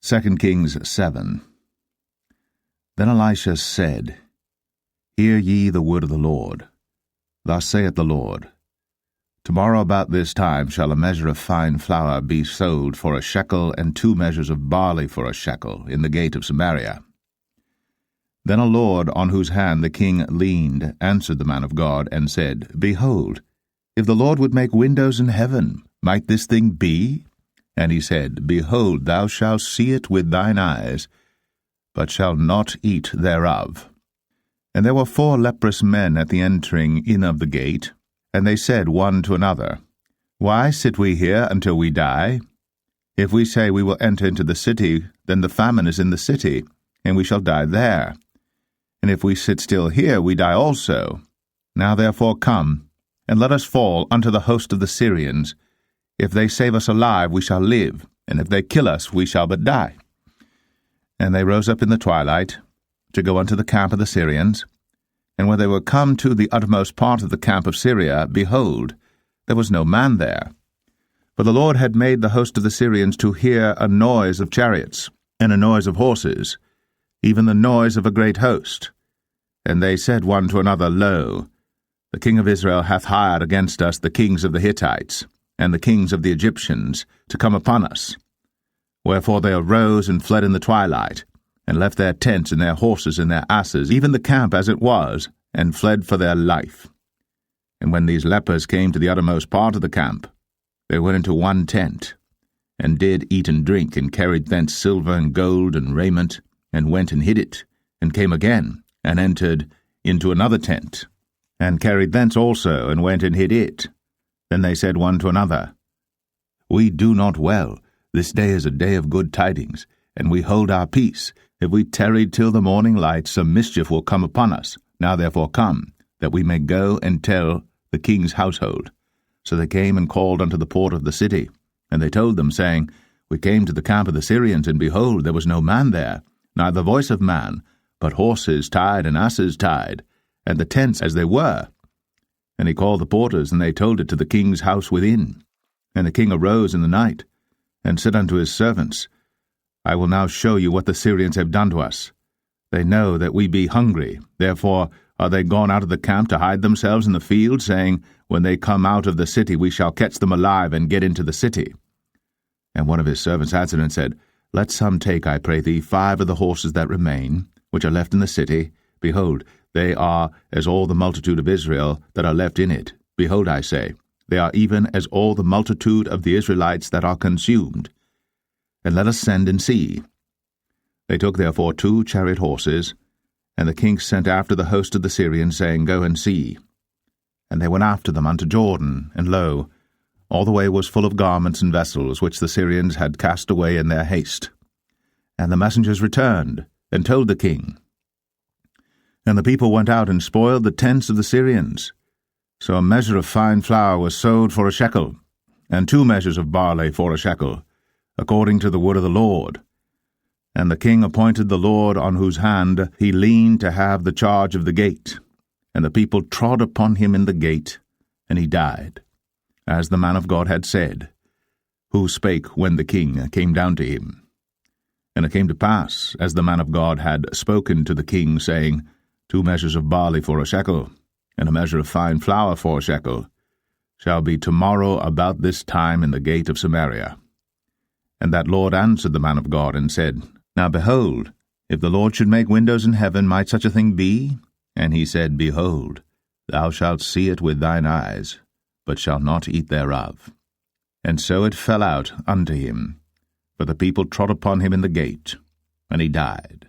2 Kings 7. Then Elisha said, Hear ye the word of the Lord. Thus saith the Lord, Tomorrow about this time shall a measure of fine flour be sold for a shekel, and 2 measures of barley for a shekel, in the gate of Samaria. Then a lord, on whose hand the king leaned, answered the man of God, and said, Behold, if the Lord would make windows in heaven, might this thing be? And he said, Behold, thou shalt see it with thine eyes, but shalt not eat thereof. And there were 4 leprous men at the entering in of the gate, and they said one to another, Why sit we here until we die? If we say we will enter into the city, then the famine is in the city, and we shall die there. And if we sit still here, we die also. Now therefore come, and let us fall unto the host of the Syrians. If they save us alive, we shall live, and if they kill us, we shall but die. And they rose up in the twilight, to go unto the camp of the Syrians. And when they were come to the uttermost part of the camp of Syria, behold, there was no man there. For the Lord had made the host of the Syrians to hear a noise of chariots, and a noise of horses, even the noise of a great host. And they said one to another, Lo, the king of Israel hath hired against us the kings of the Hittites, and the kings of the Egyptians, to come upon us. Wherefore they arose and fled in the twilight, and left their tents and their horses and their asses, even the camp as it was, and fled for their life. And when these lepers came to the uttermost part of the camp, they went into one tent, and did eat and drink, and carried thence silver and gold and raiment, and went and hid it, and came again, and entered into another tent, and carried thence also, and went and hid it. Then they said one to another, We do not well. This day is a day of good tidings, and we hold our peace. If we tarry till the morning light, some mischief will come upon us. Now therefore come, that we may go and tell the king's household. So they came and called unto the port of the city. And they told them, saying, We came to the camp of the Syrians, and behold, there was no man there, neither voice of man, but horses tied and asses tied, and the tents as they were. And he called the porters, and they told it to the king's house within. And the king arose in the night, and said unto his servants, I will now show you what the Syrians have done to us. They know that we be hungry, therefore are they gone out of the camp to hide themselves in the field, saying, When they come out of the city, we shall catch them alive, and get into the city. And one of his servants answered and said, Let some take, I pray thee, 5 of the horses that remain, which are left in the city. Behold, they are as all the multitude of Israel that are left in it. Behold, I say, they are even as all the multitude of the Israelites that are consumed. And let us send and see. They took therefore 2 chariot horses, and the king sent after the host of the Syrians, saying, Go and see. And they went after them unto Jordan, and lo, all the way was full of garments and vessels, which the Syrians had cast away in their haste. And the messengers returned, and told the king. And the people went out and spoiled the tents of the Syrians. So a measure of fine flour was sold for a shekel, and 2 measures of barley for a shekel, according to the word of the Lord. And the king appointed the Lord on whose hand he leaned to have the charge of the gate. And the people trod upon him in the gate, and he died, as the man of God had said, who spake when the king came down to him. And it came to pass, as the man of God had spoken to the king, saying, 2 measures of barley for a shekel, and a measure of fine flour for a shekel, shall be tomorrow about this time in the gate of Samaria. And that Lord answered the man of God, and said, Now behold, if the Lord should make windows in heaven, might such a thing be? And he said, Behold, thou shalt see it with thine eyes, but shalt not eat thereof. And so it fell out unto him, for the people trod upon him in the gate, and he died.